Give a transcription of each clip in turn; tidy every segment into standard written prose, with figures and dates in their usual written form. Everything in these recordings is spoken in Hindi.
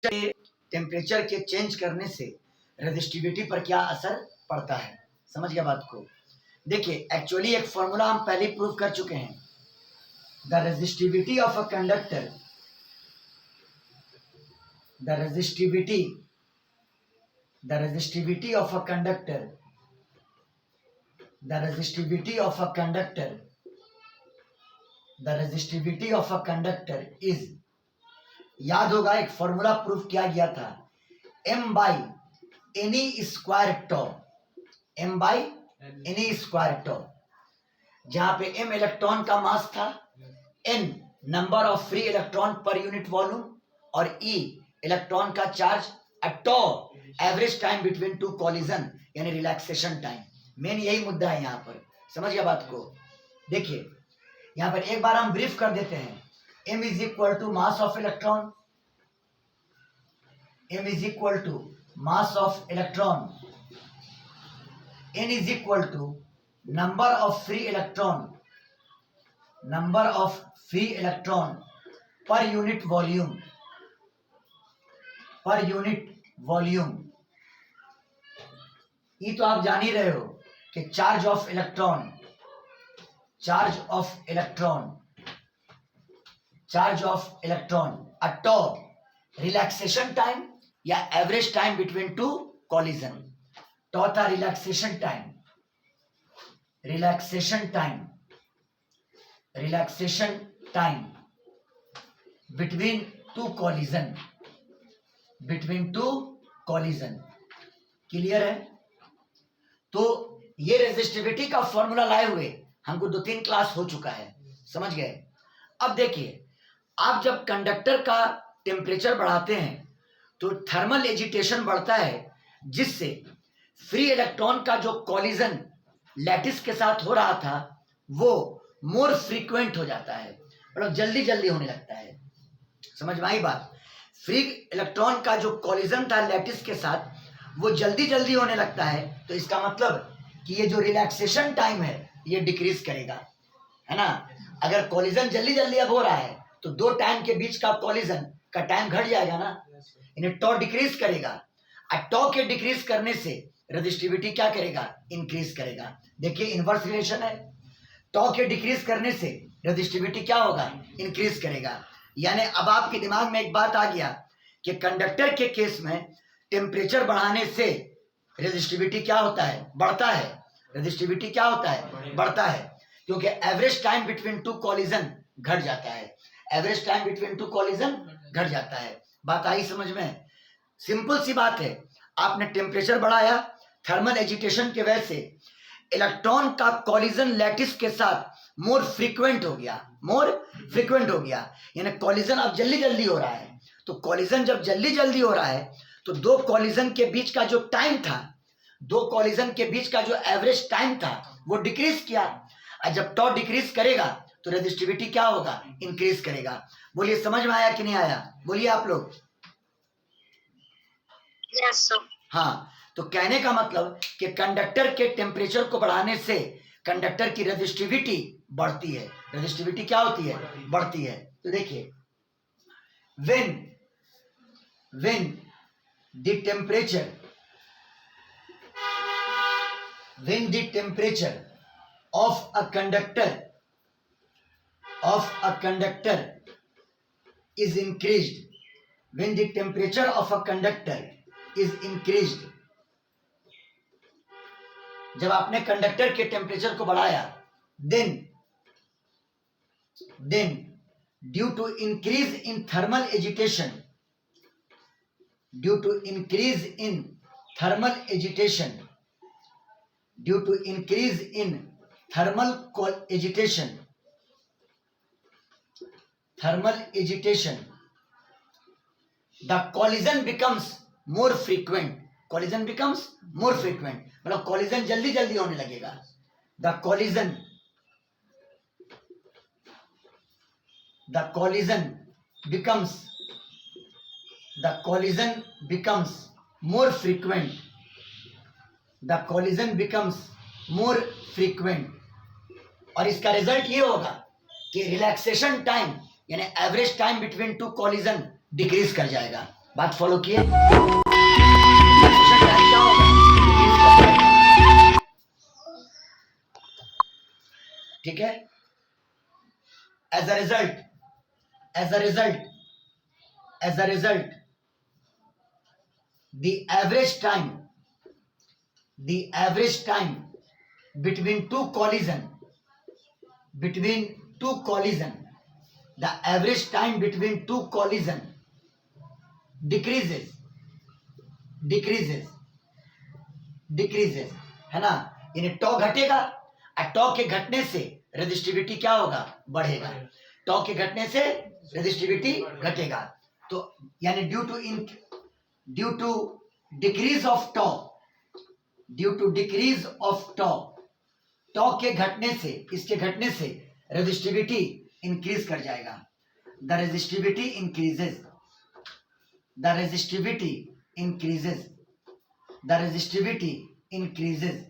टेम्परेचर के चेंज करने से रेजिस्टिविटी पर क्या असर पड़ता है। समझ गया बात को। देखिए एक्चुअली एक फॉर्मूला हम पहले ही प्रूव कर चुके हैं। The resistivity of a conductor, the resistivity of a conductor, the resistivity of a conductor, the resistivity of a conductor is, याद होगा एक फॉर्मूला प्रूव किया गया था, m by n e square tau, m by n e square tau, जहां पे m इलेक्ट्रॉन का मास था, n number of free electron per unit volume और e इलेक्ट्रॉन का charge, tau average time between two collision यानी रिलैक्सेशन टाइम। मेन यही मुद्दा है यहाँ पर। समझ गया बात को। देखिए यहाँ पर एक बार हम ब्रीफ कर देते हैं। m is equal to mass of electron, m is equal to mass of electron, n is equal to number of free electron, number of free electron per unit volume, per unit volume. ये तो आप जान ही रहे हो कि charge of electron, charge of electron, charge of electron, tau relaxation time या average time between two collision. Tau था relaxation time, relaxation time, relaxation time between two collision, between two collision. Clear है। तो ये रेजिस्टिविटी का फॉर्मूला लाए हुए हमको 2-3 क्लास हो चुका है। समझ गए। अब देखिए आप जब कंडक्टर का टेम्परेचर बढ़ाते हैं तो थर्मल एजिटेशन बढ़ता है, जिससे फ्री इलेक्ट्रॉन का जो कॉलिजन लैटिस के साथ हो रहा था वो मोर फ्रीक्वेंट हो जाता है, मतलब जल्दी जल्दी होने लगता है। समझ में आई बात। फ्री इलेक्ट्रॉन का जो कॉलिजन था लैटिस के साथ वो जल्दी जल्दी होने लगता है, तो इसका मतलब कि ये जो रिलैक्सेशन टाइम है ये डिक्रीज करेगा, है ना। अगर कॉलिजन जल्दी जल्दी अब हो रहा है तो दो टाइम के बीच का कॉलिजन का टाइम घट जाएगा ना, इन्हें टॉ डिक्रीज करेगा। और टॉ के डिक्रीज करने से रेजिस्टिविटी क्या करेगा, इंक्रीज करेगा। देखिए इनवर्स रिलेशन है, टॉ के डिक्रीज करने से रेजिस्टिविटी क्या होगा, इंक्रीज करेगा। यानी अब आपके दिमाग में एक बात आ गया कि कंडक्टर के केस में टेम्परेचर बढ़ाने से रेजिस्टिविटी क्या होता है, बढ़ता है। रेजिस्टिविटी क्या होता है, बढ़ता है, क्योंकि average time between two collision घट जाता है, average time between two collision घट जाता है। बात आई समझ में। सिंपल सी बात है, आपने टेम्परेचर बढ़ाया, थर्मल एजिटेशन के वजह से इलेक्ट्रॉन का कॉलिजन लैटिस के साथ मोर फ्रीक्वेंट हो गया, मोर फ्रीक्वेंट हो गया, यानी कॉलिजन अब जल्दी जल्दी हो रहा है। तो कॉलिजन जब जल्दी जल्दी हो रहा है तो दो कॉलिजन के बीच का जो टाइम था, दो कॉलिजन के बीच का जो एवरेज टाइम था वो डिक्रीज किया। और जब टॉ डिक्रीज करेगा तो रेजिस्टिविटी क्या होगा, इंक्रीज करेगा। बोलिए समझ में आया कि नहीं आया, बोलिए आप लोग। Yes sir. हाँ, तो कहने का मतलब कि कंडक्टर के टेम्परेचर को बढ़ाने से कंडक्टर की रेजिस्टिविटी बढ़ती है। रेजिस्टिविटी क्या होती है, बढ़ती है। तो देखिए when the temperature of a conductor is increased, when the temperature of a conductor is increased, जब आपने कंडक्टर के टेम्परेचर को बढ़ाया, then due to increase in thermal agitation, due to increase in thermal agitation, due to increase in thermal agitation, the collision becomes more frequent, collision becomes more frequent, मतलब collision जल्दी जल्दी होने लगेगा। the collision becomes more frequent, the collision becomes more frequent, और इसका रिजल्ट ये होगा कि रिलैक्सेशन टाइम यानी average time between two collision decrease कर जाएगा, बात फॉलो किए? डिफ्यूजन टाइम क्या होगा? ठीक है। As a result the average time between two collision the average time between two collision decreases है ना, यानी टॉ घटेगा और टॉ के घटने से रेजिस्टिविटी क्या होगा? बढ़ेगा। टॉ के घटने से रेजिस्टिविटी घटेगा। तो यानी ड्यू टू डिक्रीज ऑफ टॉ टॉ के घटने से, इसके घटने से रेजिस्टिविटी इंक्रीज कर जाएगा। द रेजिस्टिविटी इंक्रीजेज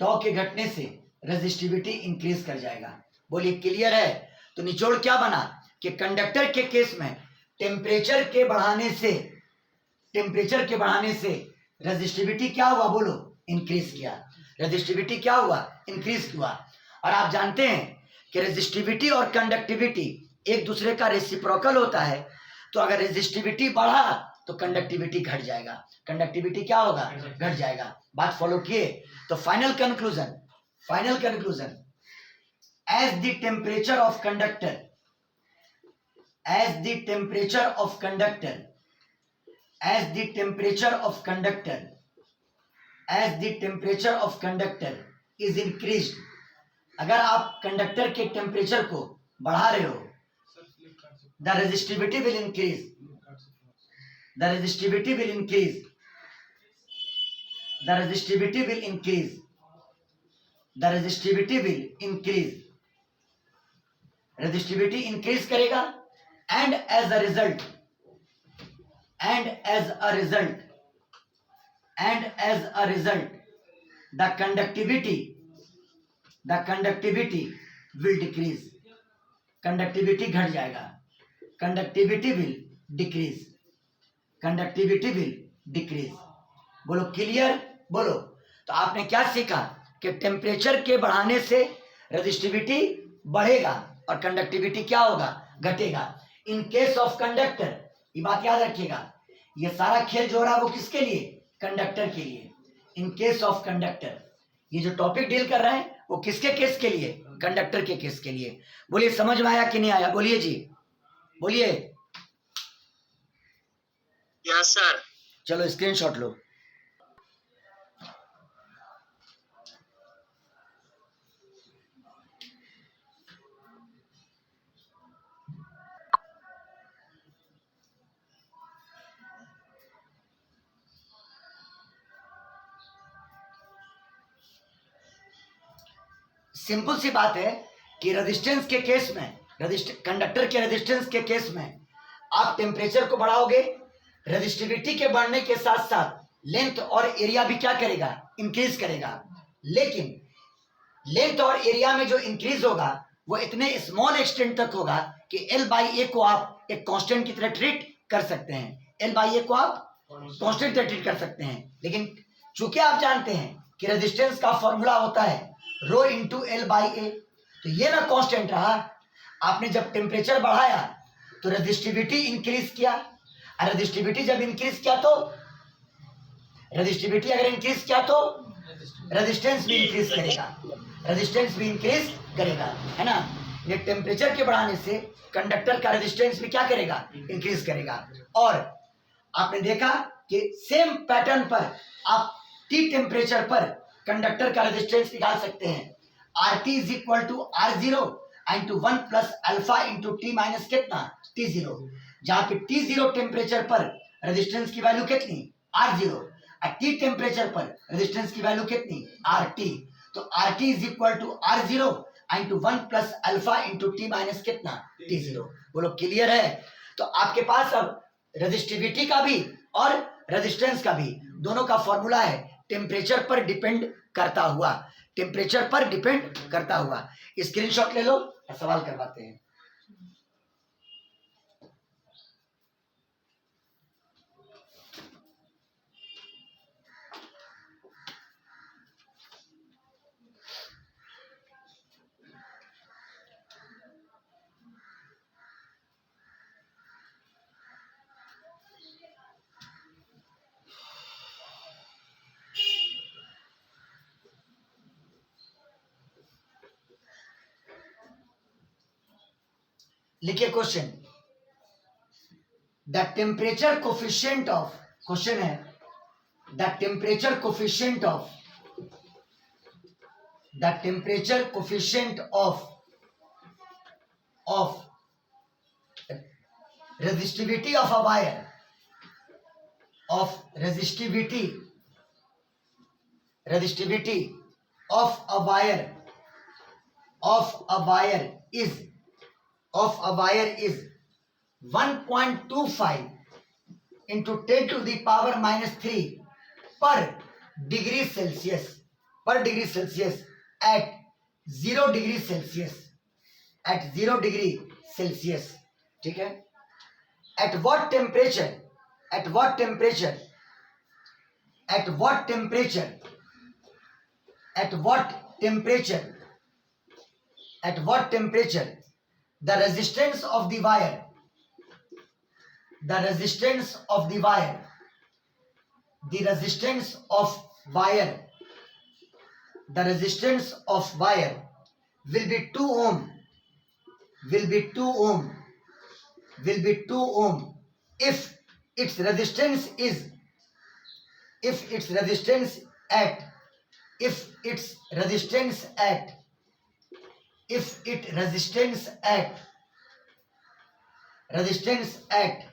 टॉ के घटने से रेजिस्टिविटी इंक्रीज कर जाएगा। बोलिए क्लियर है? तो निचोड़ क्या बना कि कंडक्टर के केस में टेम्परेचर के बढ़ाने से रेजिस्टिविटी क्या हुआ? बोलो, इंक्रीज किया। रेजिस्टिविटी क्या हुआ? इंक्रीज हुआ। और आप जानते हैं कि रेजिस्टिविटी और कंडक्टिविटी एक दूसरे का रेसिप्रोकल होता है। तो अगर रेजिस्टिविटी बढ़ा तो कंडक्टिविटी घट जाएगा। कंडक्टिविटी क्या होगा? घट जाएगा। बात फॉलो किए? तो final conclusion as the temperature of conductor is increased, अगर आप कंडक्टर के टेम्परेचर को बढ़ा रहे हो, the resistivity will increase resistivity increase करेगा। And as a result the conductivity will decrease. Conductivity घट जाएगा। Conductivity will decrease. बोलो क्लियर? बोलो। तो आपने क्या सीखा कि टेम्परेचर के बढ़ाने से रेजिस्टिविटी बढ़ेगा और कंडक्टिविटी क्या होगा? घटेगा। इन केस ऑफ कंडक्टर, ये बात याद रखिएगा, ये सारा खेल जो हो रहा है वो किसके लिए? कंडक्टर के लिए। इन केस ऑफ कंडक्टर, ये जो टॉपिक डील कर रहे हैं वो किसके केस के लिए? कंडक्टर के केस के लिए। बोलिए समझ में आया कि नहीं आया? बोलिए जी, बोलिए। Yes sir. चलो स्क्रीनशॉट लो। सिंपल सी बात है कि रेजिस्टेंस के केस में, कंडक्टर के रेजिस्टेंस के केस में आप टेम्परेचर को बढ़ाओगे, रेजिस्टिविटी के बढ़ने के साथ साथ लेंथ और एरिया भी क्या करेगा? इंक्रीज करेगा। लेकिन लेंथ और एरिया में जो इंक्रीज होगा वो इतने स्मॉल एक्सटेंट तक होगा कि L/A को आप एक कांस्टेंट की तरह ट्रीट कर सकते हैं। L/A को आप कांस्टेंट की तरह ट्रीट कर सकते हैं। लेकिन चूंकि आप जानते हैं कि रेजिस्टेंस का फॉर्मूला होता है रो इंटू L/A, तो ये ना कांस्टेंट रहा। आपने जब टेम्परेचर बढ़ाया तो रेजिस्टिविटी इंक्रीज किया, और रेजिस्टिविटी जब इंक्रीज किया तो रेजिस्टिविटी अगर इंक्रीज किया तो रेजिस्टेंस भी इंक्रीज करेगा, है ना। ये टेम्परेचर के बढ़ाने से कंडक्टर का रेजिस्टेंस भी क्या करेगा? इंक्रीज करेगा। और आपने देखा कि सेम पैटर्न पर आप T टेम्परेचर पर कंडक्टर का रेजिस्टेंस निकाल सकते हैं। RT is equal to R0 into 1 plus alpha into T minus कितना? T0। जहां पे T0 टेम्परेचर पर रेजिस्टेंस की वैल्यू कितनी? R0। और T टेम्परेचर पर रेजिस्टेंस की वैल्यू कितनी? RT। तो RT is equal to R0 into 1 plus alpha into T minus कितना? T0। बोलो क्लियर है? तो आपके पास अब रेजिस्टिविटी का भी और रेजिस्टेंस का भी दोनों का फॉर्मूला है टेम्परेचर पर डिपेंड करता हुआ। स्क्रीनशॉट ले लो और सवाल करवाते हैं। लिखिए question, the temperature coefficient of, question है the temperature coefficient of, the temperature coefficient of resistivity of a wire, of resistivity of a wire is 1.25 into 10 to the power minus 3 per degree Celsius at 0 degree Celsius, ठीक है। at what temperature the resistance of the wire will be 2 ohm if its resistance at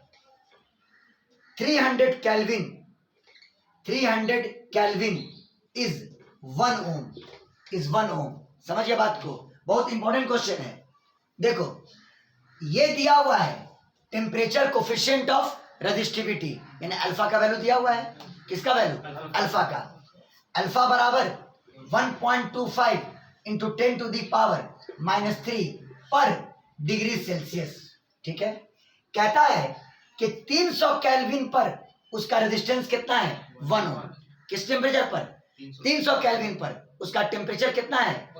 300 Kelvin is 1 ohm। समझिए बात को, बहुत इंपॉर्टेंट क्वेश्चन है। देखो ये दिया हुआ है टेम्परेचर कोफिशिएंट ऑफ रेजिस्टिविटी, यानी अल्फा का वैल्यू दिया हुआ है। किसका वैल्यू? अल्फा का। अल्फा बराबर 1.25 into 10 to the power minus 3 पर डिग्री सेल्सियस, ठीक है। कहता है कि 300 केल्विन पर उसका रेजिस्टेंस कितना है? 1 ओम। किस टेम्परेचर पर? 300 केल्विन पर उसका टेम्परेचर कितना है?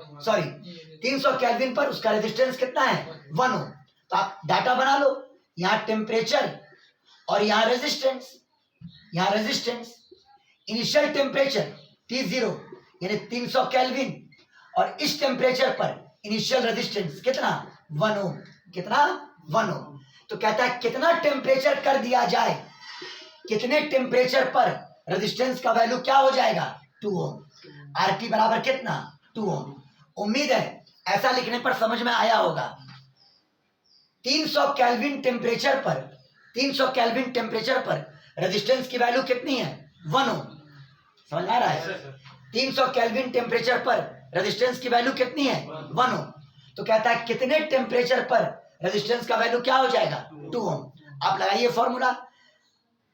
300 केल्विन पर उसका रेजिस्टेंस कितना है? 1 ओम। तो आप डाटा बना लो, यहाँ टेम्परेचर और यहाँ रेजिस्टेंस। इनिशियल टेम्परेचर T0 यानी 300 केल्विन और इस टेम्परेचर पर इनिशियल रेजिस्टेंस कितना? 1 ओम। कितना? 1 ओम। तो कहता है कितना टेम्परेचर कर दिया जाए, कितने टेम्परेचर पर रेजिस्टेंस का वैल्यू क्या हो जाएगा? 2 ओम। RT बराबर कितना? 2 ओम। उम्मीद है ऐसा लिखने पर समझ में आया होगा। 300 केल्विन टेम्परेचर पर रेजिस्टेंस की वैल्यू कितनी है? 1 ओम। समझ आ रहा है? 300 केल्विन टेम्परेचर पर रेजिस्टेंस की वैल्यू कितनी है? 1 ओम। तो कहता है कितने टेम्परेचर पर रेजिस्टेंस का वैल्यू क्या हो जाएगा? 2 ओम। आप लगाइए formula,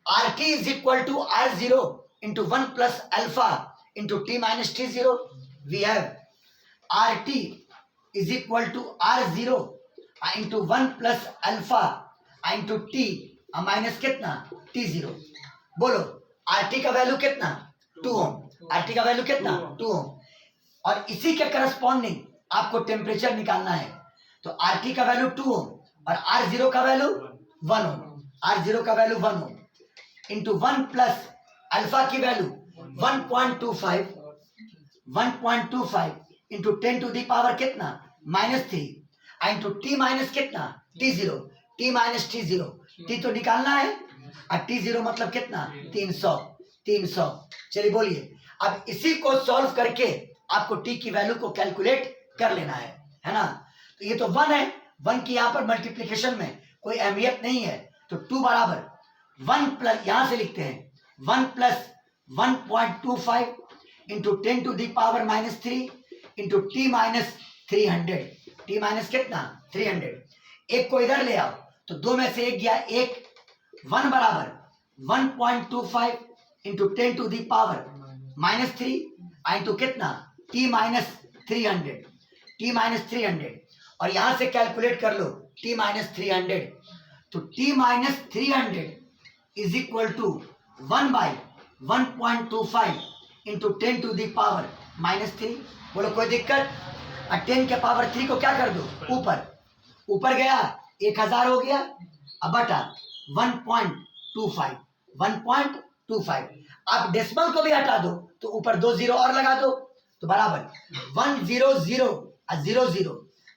RT is equal to R0 into 1 plus alpha into T minus T0। We have RT is equal to R0 into 1 plus alpha into T minus कितना? T0। बोलो RT का वैल्यू कितना? 2 ओम। RT का वैल्यू कितना? 2 ओम। और इसी के करस्पॉन्डिंग आपको टेम्परेचर निकालना है। तो RT का वैल्यू 2 ओम और R0 का वैल्यू 1 ओम। R0 का value 1 ohm into 1 plus alpha की value 1.25 into 10 to the power कितना? माइनस 3 इंटू T माइनस कितना? T0। T minus T0, T तो निकालना है और T0 मतलब कितना? 300। चलिए बोलिए, अब इसी को सॉल्व करके आपको T की वैल्यू को कैलकुलेट कर लेना है ना। तो ये तो 1 है, 1 की यहाँ पर मल्टीप्लीकेशन में कोई अहमियत नहीं है। तो 2 बराबर 1 प्लस, यहां से लिखते हैं 1 plus 1.25 into 10 to the power minus 3 into T minus 300। T minus कितना? 300। एक को इधर ले आओ तो 2 में से 1 गया 1। 1 बराबर 1.25 into 10 to the power minus 3 into कितना? T minus 300। और यहां से कैलकुलेट कर लो T माइनस 300। तो T minus 300 is equal to 1 by 1.25 into 10 to the power minus 3। बोलो कोई दिक्कत? और 10 के पावर 3 को क्या कर दो? ऊपर गया 1000 हो गया, अब बटा 1.25। आप डेसिमल को भी हटा दो तो ऊपर 2 जीरो और लगा दो तो बराबर 100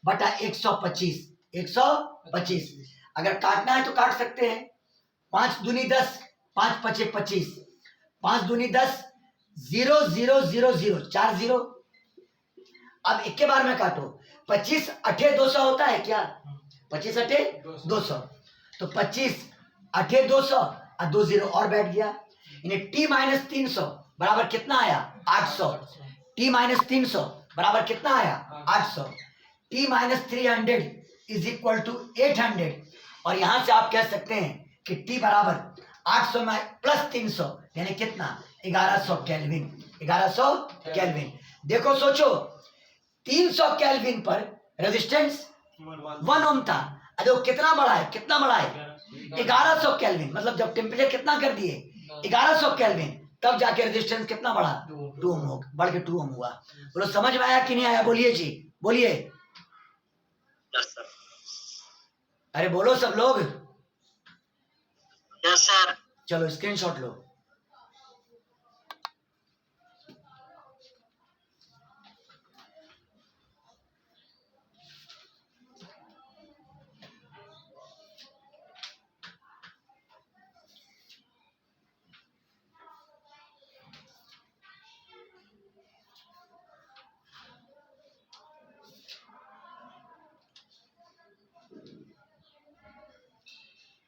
बटा 125। 25। अगर काटना है तो काट सकते हैं। 5 दूनी 10, 5 पचे 25, 5 दूनी 10, 0 0 0 0, 4 0। अब एक के बार में काटो। 25 अठे 200 होता है क्या? 25 अठे 200, तो 25 अठे 200 और 2 0 और बैठ गया। इन्हें t माइनस 300 बराबर कितना आया? 800। t माइनस 300 बराबर कितना आया? 800। t minus 300 is equal to 800। और यहां से आप कह सकते हैं कि t बराबर 800 में प्लस 300 यानी कितना? 1100 केल्विन। 1100 केल्विन। देखो सोचो, 300 केल्विन पर रेजिस्टेंस 1 ओम था। अरे वो कितना बड़ा है? कितना बड़ा है? 1100 केल्विन। मतलब जब टेम्परेचर कितना कर दिए? 1100 केल्विन, तब जाके रेजिस्टेंस कितना बढ़ा? 2 ओम हो, बढ़ के 2 ओम हुआ। बोलो समझ में आया कि नहीं आया? बोलिए जी, बोलिए। अरे बोलो सब लोग। Yes sir. चलो स्क्रीनशॉट लो।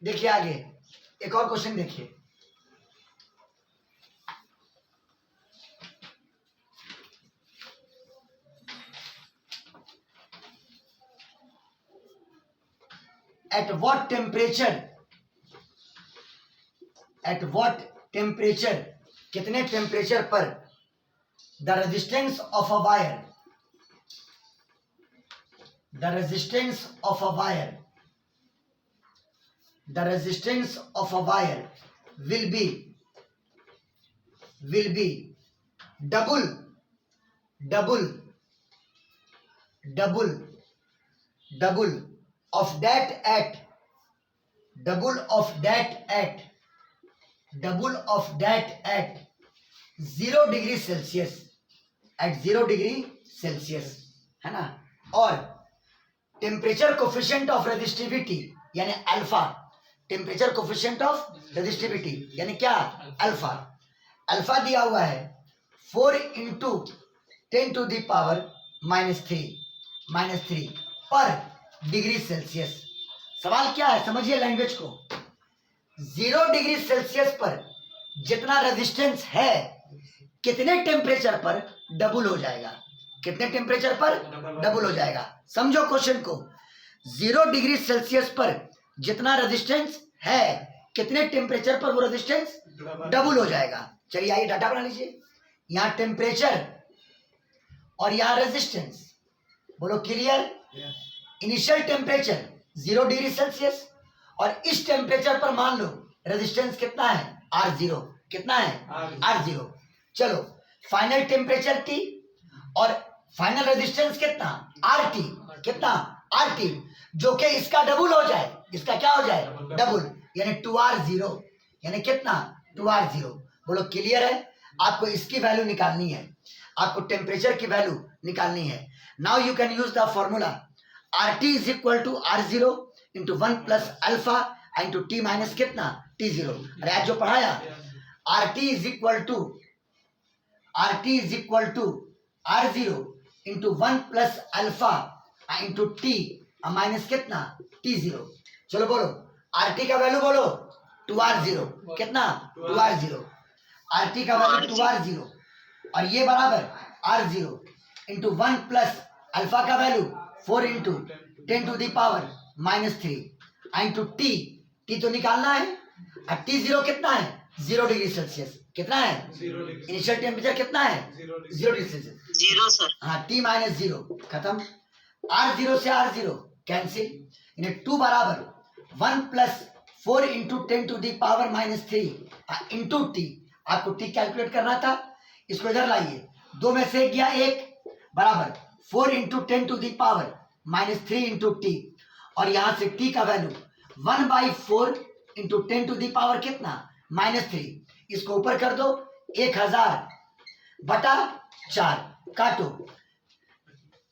देखिए आगे एक और क्वेश्चन देखिए। At what temperature, कितने टेम्परेचर पर the resistance of a wire will be double of that at 0 degree Celsius, at 0 degree Celsius, है ना। और टेम्परेचर कोफिशिएंट ऑफ रेजिस्टिविटी यानी alpha, temperature coefficient of resistivity यानी क्या? अल्फा। अल्फा दिया हुआ है 4 इंटू 10 टू द पावर -3 पर डिग्री सेल्सियस। सवाल क्या है? समझिए लैंग्वेज को। 0 डिग्री सेल्सियस पर जितना रेजिस्टेंस है कितने टेम्परेचर पर डबल हो जाएगा? कितने टेम्परेचर पर डबल हो जाएगा? समझो क्वेश्चन को। 0 डिग्री सेल्सियस पर जितना रेजिस्टेंस है कितने टेम्परेचर पर वो रेजिस्टेंस डबल हो जाएगा? चलिए आइए डाटा बना लीजिए। यहाँ टेम्परेचर और यहाँ रेजिस्टेंस। बोलो clear? Initial temperature 0 degree Celsius और इस टेम्परेचर पर मान लो रेजिस्टेंस कितना है? R0। कितना है? R0। चलो फाइनल टेम्परेचर T और फाइनल रेजिस्टेंस कितना? RT। कितना? RT, जो कि इसका डबल हो जाए। इसका क्या हो जाए? डबल, यानी 2R0। यानी कितना? 2R0। बोलो क्लियर है? आपको इसकी वैल्यू निकालनी है, आपको टेम्परेचर की वैल्यू निकालनी है। Now you can use the formula RT is equal to R0 into 1 plus alpha into T minus कितना? T0। अरे आज जो पढ़ाया, RT is equal to R0 into 1 plus alpha into T minus कितना? T0। चलो बोलो RT का वैल्यू बोलो 2R0। कितना? 2R0। RT का वैल्यू 2R0 और ये बराबर R0 इंटू 1 प्लस अल्फा का value 4 into 10 to the power -3 into T तो निकालना है। और T0 कितना है? 0 डिग्री सेल्सियस। कितना है? इनिशियल टेम्परेचर कितना है? 0 डिग्री सेल्सियस। 0 सर। हाँ, T माइनस 0 खत्म। R0 से R0 कैंसिल, यानी 2 बराबर 1 plus 4 into 10 to the power -3 into T। आपको T कैलकुलेट करना था, इसको इधर लाइए। 2 में से गया 1 बराबर 4 into 10 to the power -3 into T और यहां से T का value 1/4 into 10 to the power कितना? -3। इसको ऊपर कर दो, 1000 बटा 4 काटो,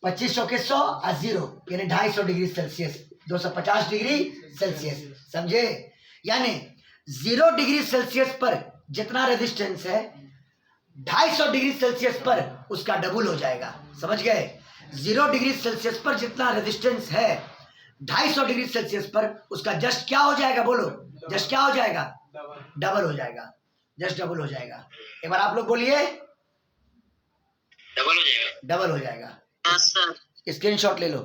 2500 के 100 और 0 यानी 250 डिग्री सेल्सियस। 250 डिग्री सेल्सियस, समझे? यानी 0 डिग्री सेल्सियस पर जितना रेजिस्टेंस है 250 डिग्री सेल्सियस पर उसका डबल हो जाएगा, समझ गए? 0 डिग्री सेल्सियस पर जितना रेजिस्टेंस है 250 डिग्री सेल्सियस पर उसका जस्ट क्या हो जाएगा, बोलो? जस्ट क्या हो जाएगा? डबल हो जाएगा, जस्ट डबल हो जाएगा। एक बार आप लोग बोलिए, डबल हो जाएगा। डबल हो जाएगा। हाँ सर। स्क्रीनशॉट ले लो।